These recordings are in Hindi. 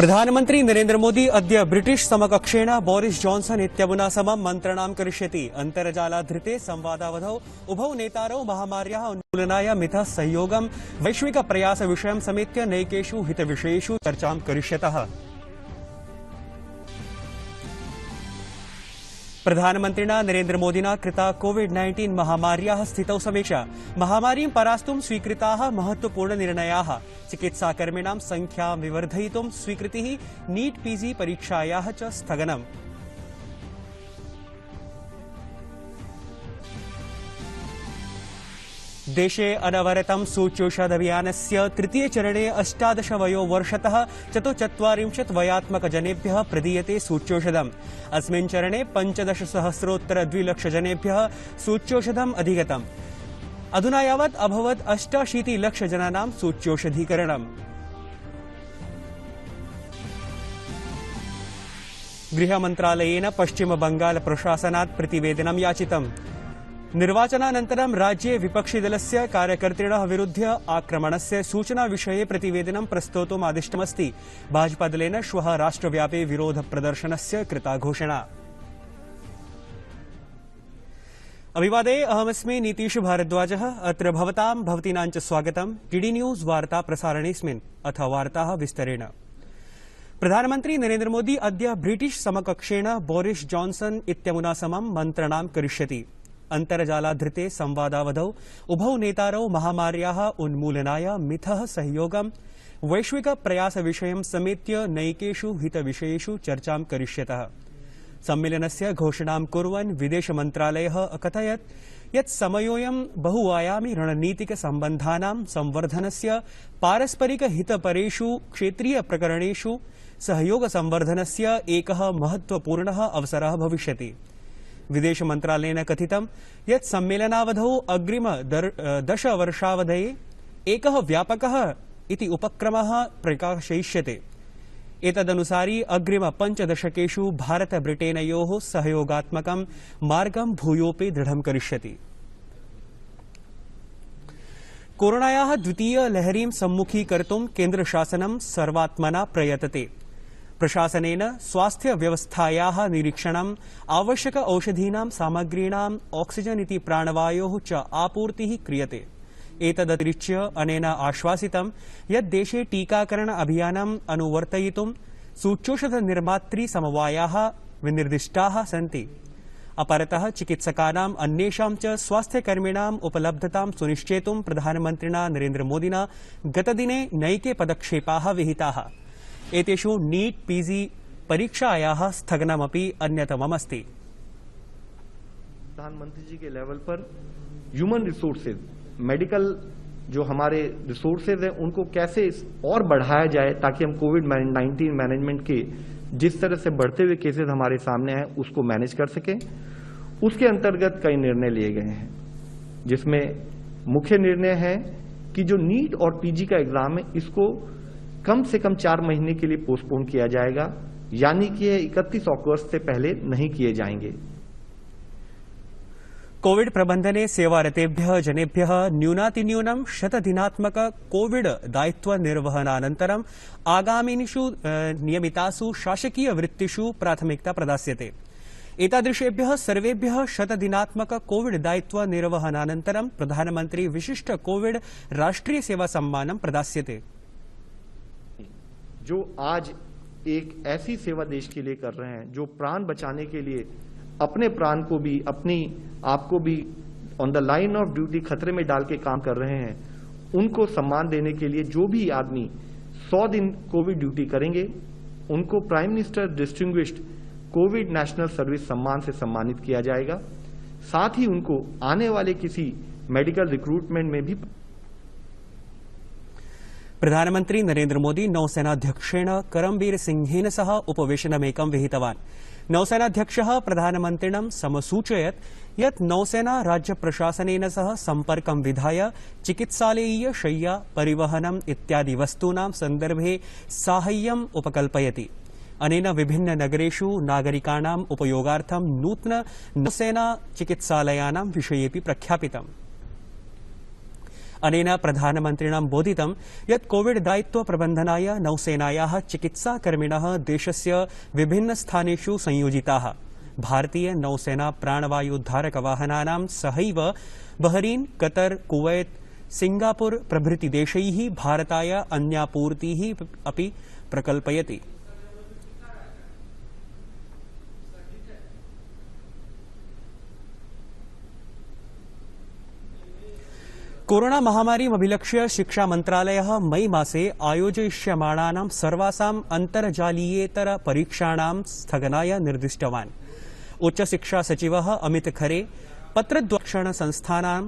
प्रधानमंत्री नरेंद्र मोदी अद्य ब्रिटिश समकक्षेण बोरिस जॉनसन इत्यमुना समं मन्त्रणां करिष्यति। अन्तर्जालाधृते संवादावधौ उभौ नेतारौ महामार्याः उन्मूलनाय मिथः सहयोगं वैश्विक प्रयासविषयं समेत्य नैकेषु हितविषयेषु चर्चां करिष्यतः। प्रधानमन्त्रिणा नरेंद्र मोदिना कृता कोविड-19 महामार्याः स्थितौ समीक्षा। महामारीं परास्तुं स्वीकृताः महत्वपूर्णनिर्णयाः। चिकित्साकर्मिणां संख्यां विवर्धयितुं स्वीकृतिः। नीट पीजी परीक्षायाः च स्थगनम्। देशे अनवरतं सूच्यौषधाभियानस्य तृतीये चरणे 18 वयोवर्षतः 44 वयात्मकजनेभ्यः प्रदीयते सूच्यौषधम्। अस्मिन् चरणे 15,000,000 जनेभ्यः सूच्यौषधम् अधिगतम्। अधुना यावत् अभवत् 88 लाख जनानां सूच्यौषधीकरणम्। गृहमन्त्रालयेन पश्चिमबंगाल प्रशासनात् प्रतिवेदनं याचितम्। निर्वाचनानन्तरं राज्ये विपक्षिदलस्य कार्यकर्तृणः विरुध्य आक्रमणस्य सूचनाविषये प्रतिवेदनं प्रस्तोतुम् आदिष्टमस्ति। भाजपादलेन श्वः राष्ट्रव्यापी विरोधप्रदर्शनस्य कृता घोषणा। अभिवादे, अहमस्मि नीतीश भारद्वाजः। अत्र भवतीनां च स्वागतं डीडी न्यूज़ वार्ता प्रसारणेऽस्मिन्। अथ वार्ताः विस्तरेण। प्रधानमन्त्री नरेंद्र मोदी अद्य ब्रिटिश समकक्षेण बोरिस जॉनसन इत्यमुना समं मन्त्रणां करिष्यति। अन्तर्जालाधृते संवादावधौ उभौ नेतारौ महामार्याः उन्मूलनाय मिथः सहयोगं वैश्विक प्रयासविषयं समेत्य नैकेषु हितविषयेषु चर्चां करिष्यतः। सम्मेलनस्य घोषणां कुर्वन् विदेशमन्त्रालयः अकथयत् यत् समयोऽयं बहुआयामी रणनीतिकसम्बन्धानां संवर्धनस्य, पारस्परिकहितपरेषु क्षेत्रीयप्रकरणेषु सहयोगसंवर्धनस्य एकः महत्वपूर्णः अवसरः भविष्यति। विदेश मन्त्रालयेन कथितं यत् सम्मेलनावधौ अग्रिम 10 वर्षावधये एकः व्यापकः इति उपक्रमः प्रकाशयिष्यते। एतदनुसारी अग्रिम 5 दशकेषु भारत ब्रिटेनयोः सहयोगात्मकं मार्गं भूयोऽपि दृढं करिष्यति। कोरोनायाः द्वितीय लहरीं सम्मुखीकर्तुं केन्द्रशासनं सर्वात्मना प्रयतते। प्रशासनेन स्वास्थ्य व्यवस्थायाः निरीक्षणम्, आवश्यक औषधीनां सामग्रीणाम्, ऑक्सीजन इति प्राणवायोः च आपूर्तिः क्रियते। एतदतिरिच्य अनेन आश्वासितं यत् देशे टीकाकरण अभियानम् अनुवर्तयितुं सूच्यौषधनिर्मातृ समवायाः विनिर्दिष्टाः सन्ति। अपरतः चिकित्सकानाम् अन्येषां च स्वास्थ्यकर्मिणाम् उपलब्धतां सुनिश्चेतुं प्रधानमन्त्रिणा नरेंद्र मोदिना गतदिने नैके पदक्षेपाः विहिताः। एतेषु नीट पीजी परीक्षायाः स्थगनमपि अन्यतममस्ति। प्रधानमंत्री जी के लेवल पर ह्यूमन रिसोर्सेज, मेडिकल जो हमारे रिसोर्सेज हैं उनको कैसे और बढ़ाया जाए ताकि हम कोविड-19 मैनेजमेंट के जिस तरह से बढ़ते हुए केसेस हमारे सामने हैं उसको मैनेज कर सकें। उसके अंतर्गत कई निर्णय लिए गए हैं, जिसमें मुख्य निर्णय है कि जो नीट और पीजी का एग्जाम है इसको कम से कम 4 महीने के लिए पोस्टपोन किया जाएगा, यानी कि 31 अगस्त से पहले नहीं किए जाएंगे। कोविड प्रबंधने सेवारतेभ्यः जनेभ्यः न्यूनातिन्यूनं 100 दिनात्मक कोविड दायित्व निर्वहनानन्तरम् आगामिनिषु नियमितासु शासकीय वृत्तिषु प्राथमिकता प्रदास्यते। एतादृशेभ्यः सर्वेभ्यः 100 दिनात्मक कोविड दायित्व निर्वहनानन्तरं प्रधानमंत्री विशिष्ट कोविड राष्ट्रीय सेवा सम्मानं प्रदास्यते। जो आज एक ऐसी सेवा देश के लिए कर रहे हैं, जो प्राण बचाने के लिए अपने प्राण को भी, अपनी आप को भी on the line of duty खतरे में डाल के काम कर रहे हैं, उनको सम्मान देने के लिए जो भी आदमी 100 दिन कोविड ड्यूटी करेंगे उनको prime minister distinguished Covid national service सम्मान से सम्मानित किया जाएगा। साथ ही उनको आने वाले किसी मेडिकल रिक्रूटमेंट में भी। प्रधानमंत्री नरेंद्र मोदी नौसेनाध्यक्षेण करमबीर सिंहेन सह उपवेशनमेकं विहितवान्। नौसेनाध्यक्षः प्रधानमन्त्रिणं समसूचयत् यत् नौसेना राज्यप्रशासनेन सह सम्पर्कं विधाय चिकित्सालयीय शय्या, परिवहनम् इत्यादि वस्तूनां सन्दर्भे साहाय्यम् उपकल्पयति। अनेन विभिन्न नगरेषु नागरिकाणाम् उपयोगार्थं नूतन नौसेना चिकित्सालयानां विषयेऽपि प्रख्यापितम्। अनेन प्रधानमन्त्रिणा बोधितं यत् कोविड दायित्व प्रबन्धनाय नौसेनायाः चिकित्साकर्मिणः देशस्य विभिन्नस्थानेषु संयोजिताः। भारतीय नौसेना प्राणवायुद्धारकवाहनानां सहैव बहरीन, कतर, कुवैत, सिंगापुर प्रभृति देशैः भारताय अन्यापूर्तिः अपि प्रकल्पयति। कोरोना महामारीम् अभिलक्ष्य शिक्षा मन्त्रालयः मई मासे आयोजयिष्यमाणानां सर्वासाम् अन्तर्जालीयेतर परीक्षाणां स्थगनाय निर्दिष्टवान्। उच्चशिक्षा सचिवः अमित खरे पत्रद्वाक्षण संस्थानां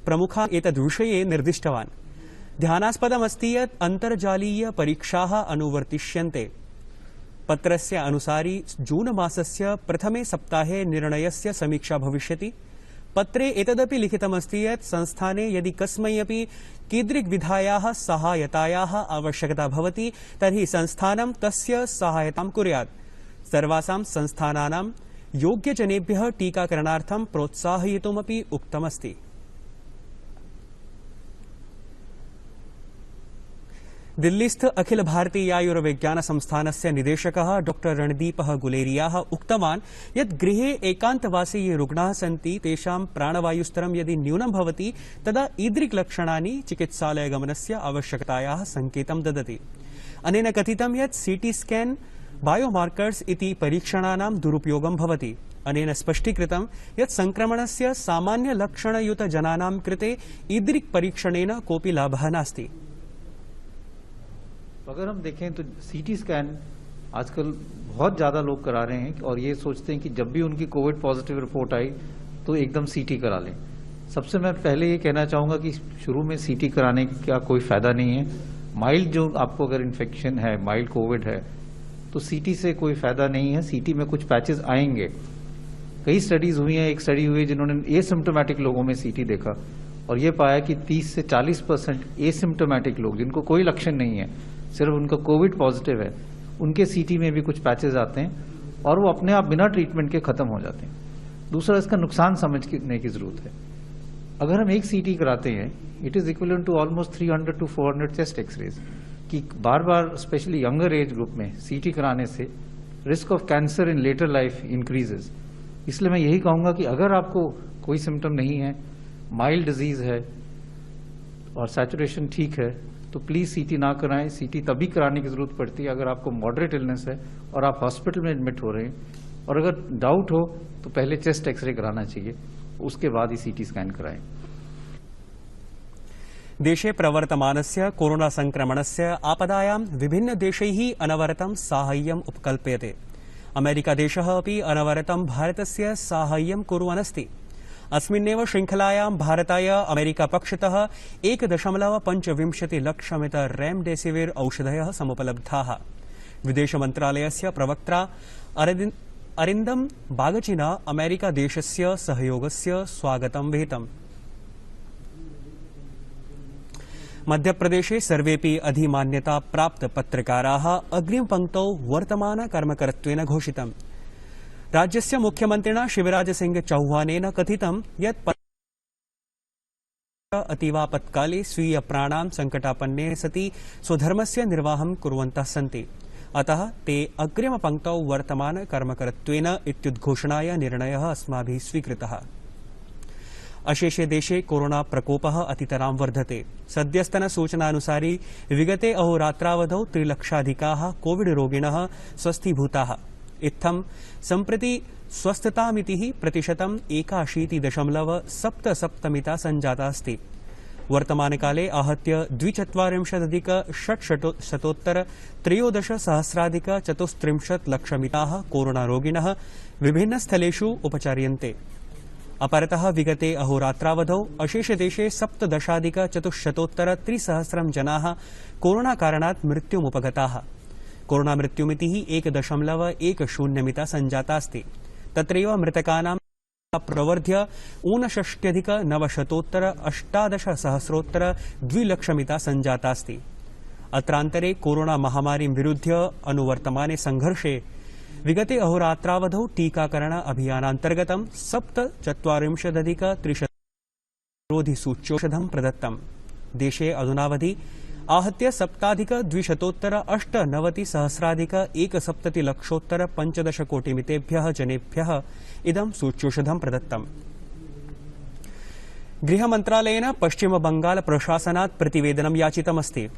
प्रमुखान् एतद्विषये निर्दिष्टवान्। ध्यानास्पदमस्ति यत् अन्तर्जालीय परीक्षाः अनुवर्तिष्यन्ते। पत्रस्य अनुसारि जून मासस्य प्रथमे सप्ताहे निर्णयस्य समीक्षा भविष्यति। पत्रे एतदपि लिखितमस्ति यत् संस्थाने यदि कस्मै अपि कीदृग्विधायाः सहायतायाः आवश्यकता भवति तर्हि संस्थानं तस्य सहायतां कुर्यात्। सर्वासां संस्थानानां योग्यजनेभ्यः टीकाकरणार्थं प्रोत्साहयितुमपि उक्तमस्ति। दिल्लीस्थ अखिल भारतीयायुर्विज्ञान संस्थानस्य निदेशकः डॉ रणदीपः गुलेरियाः उक्तवान् यत् गृहे एकान्तवासे ये रुग्णाः सन्ति तेषां प्राणवायुस्तरं यदि न्यूनं भवति तदा ईदृक्लक्षणानि चिकित्सालयगमनस्य आवश्यकतायाः संकेतं ददति। अनेन कथितं यत् सीटी स्कैन बायोमार्कर्स इति परीक्षणानां दुरुपयोगं भवति। अनेन स्पष्टीकृतं यत् संक्रमणस्य सामान्यलक्षणयुतजनानां कृते ईदृक् परीक्षणेन कोऽपि लाभः नास्ति। अगर हम देखें तो सीटी स्कैन आजकल बहुत ज़्यादा लोग करा रहे हैं और ये सोचते हैं कि जब भी उनकी कोविड पॉजिटिव रिपोर्ट आई तो एकदम सीटी करा लें। सबसे मैं पहले ये कहना चाहूँगा कि शुरू में सीटी कराने का कोई फ़ायदा नहीं है। माइल्ड जो आपको अगर इन्फेक्शन है, माइल्ड कोविड है, तो सीटी से कोई फ़ायदा नहीं है। सीटी में कुछ पैचेस आएंगे। कई स्टडीज़ हुई हैं। एक स्टडी हुई है जिन्होंने एसिम्टोमेटिक लोगों में सीटी देखा और ये पाया कि 30 से 40% एसिम्टोमेटिक लोग जिनको कोई लक्षण नहीं है, सिर्फ उनका कोविड पॉजिटिव है, उनके सीटी में भी कुछ पैचेस आते हैं और वो अपने आप बिना ट्रीटमेंट के खत्म हो जाते हैं। दूसरा, इसका नुकसान समझने की जरूरत है। अगर हम एक सीटी कराते हैं, it is equivalent to almost 300 to 400 chest x-rays कि बार बार स्पेशली यंगर एज ग्रुप में सीटी कराने से risk of cancer in later life increases. इसलिए मैं यही कहूंगा कि अगर आपको कोई सिम्टम नहीं है, माइल्ड डिजीज है और सैचुरेशन ठीक है, तो प्लीज सीटी ना कराएं। सीटी तभी कराने की जरूरत पड़ती है अगर आपको मॉडरेट इलनेस है और आप हॉस्पिटल में एडमिट हो रहे हैं, और अगर डाउट हो तो पहले चेस्ट एक्सरे कराना चाहिए, उसके बाद ही सीटी स्कैन कराएं। देशे प्रवर्तमानस्य कोरोना संक्रमणस्य आपदायां विभिन्न देशैः अनवरतं साहाय्यम् उपकल्प्यते। अमेरिकादेशः अपि अनवरतं भारतस्य साहाय्यं कुर्वन्नस्ति। अस्मिन्नेव श्रृंखलायां भारताय अमेरिकापक्षतः 1.25 लक्षमित रेमडेसिविर औषधयः समुपलब्धाः। विदेशमन्त्रालयस्य प्रवक्त्रा अरिन्दम बागचिना अमेरिकादेशस्य सहयोगस्य स्वागतं विहितम्। मध्यप्रदेशे सर्वेपि अधिमान्यता प्राप्त पत्रकाराः अग्रिमपङ्क्तौ वर्तमानकर्मकरत्वेन घोषितम्। राज्यस्य मुख्यमन्त्रिणा शिवराज सिंह चौहानेन कथितं यत् अतीवापत्काले स्वीय प्राणां संकटापन्ने सति स्वधर्मस्य निर्वाहं कुर्वन्तः सन्ति। अतः ते अग्रिमपङ्क्तौ वर्तमानकर्मकरत्वेन इत्युद्घोषणाय निर्णयः अस्माभिः स्वीकृतः। अशेषे देशे कोरोना प्रकोपः अतितरां वर्धते। सद्यस्तन सूचनानुसारि विगते अहोरात्रावधौ 3 लक्षाधिकाः कोविड रोगिणः स्वस्थीभूताः। इत्थं सम्प्रति स्वस्थतामितिः प्रतिशतं 81.77 संजाता अस्ति। वर्तमानकाले आहत्य 42,613,000 लक्षमिताः कोरोना रोगिणः विभिन्नस्थलेषु उपचार्यन्ते। अपरतः विगते अहोरात्रावधौ अशेषदेशे 17,403,000 जनाः कोरोना कारणात् मृत्युमुपगताः। कोरोना मृत्युमितिः 1.10 मिता संजाता अस्ति। तत्रैव मृतकानां प्रवर्ध्य 59,918,2 लक्षमिता संजाता अस्ति। अत्रान्तरे कोरोना महामारीं विरुध्य अनुवर्तमाने संघर्षे विगते अहोरात्रावधौ टीकाकरण अभियानान्तर्गतं 47,300 रोधिसूच्यौषधं प्रदत्तम्। देशे अधुनावधि आहत्य 7,98,297,170,15,कोटिमितेभ्यः जनेभ्यः इदं सूच्यौषधं प्रदत्तम्। गृहमन्त्रालयेन पश्चिमबंगाल प्रशासनात् प्रतिवेदनं याचितमस्ति।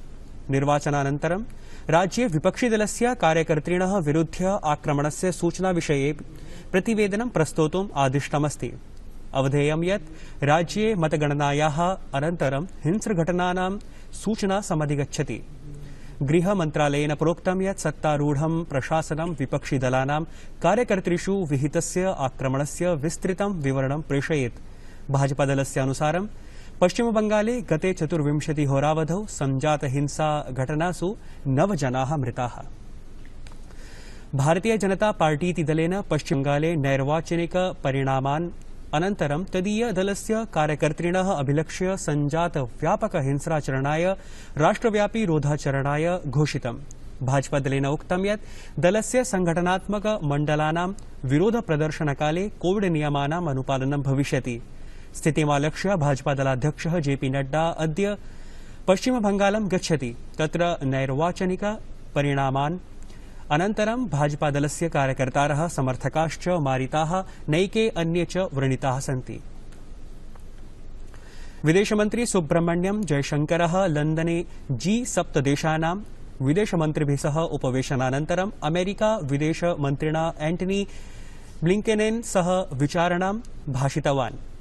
निर्वाचनानन्तरं राज्ये विपक्षिदलस्य कार्यकर्तृणः विरुध्य आक्रमणस्य सूचनाविषये प्रतिवेदनं प्रस्तोतुम् आदिष्टमस्ति। अवधेयं यत् राज्ये मतगणनायाः अनन्तरं हिंस्रघटनानां सूचना समधिगच्छति। गृहमन्त्रालयेन प्रोक्तं यत् सत्तारूढं प्रशासनं विपक्षिदलानां कार्यकर्तृषु विहितस्य आक्रमणस्य विस्तृतं विवरणं प्रेषयेत्। भाजपादलस्य अनुसारं पश्चिमबंगाले गते 24 होरावधौ संजात हिंसा घटनासु 9 जनाः मृताः। भारतीय जनता पार्टीति दलेन पश्चिमबंगाले नैर्वाचनिक परिणामान् अनन्तरं तदीय दलस्य कार्यकर्तृणः अभिलक्ष्य संजात व्यापक हिंसाचरणाय राष्ट्रव्यापी रोधाचरणाय घोषितम्। भाजपादलेन उक्तं यत् दलस्य संघटनात्मक मण्डलानां विरोध प्रदर्शनकाले कोविड नियमानाम् अनुपालनं भविष्यति। स्थितिमालक्ष्य भाजपादलाध्यक्षः जेपी नड्डा अद्य पश्चिमबंगालं गच्छति। तत्र नैर्वाचनिक परिणामान् अनन्तरं भाजपादलस्य कार्यकर्तारः समर्थकाश्च मारिताः, नैके अन्ये च व्रणिताः सन्ति। विदेशमन्त्री सुब्रह्मण्यम जयशंकरः लन्दने G7 देशानां विदेशमन्त्रिभिः सह उपवेशनानन्तरं अमेरिका विदेशमन्त्रिणा एंटनी ब्लिंकेनेन सह विचारणां भाषितवान्।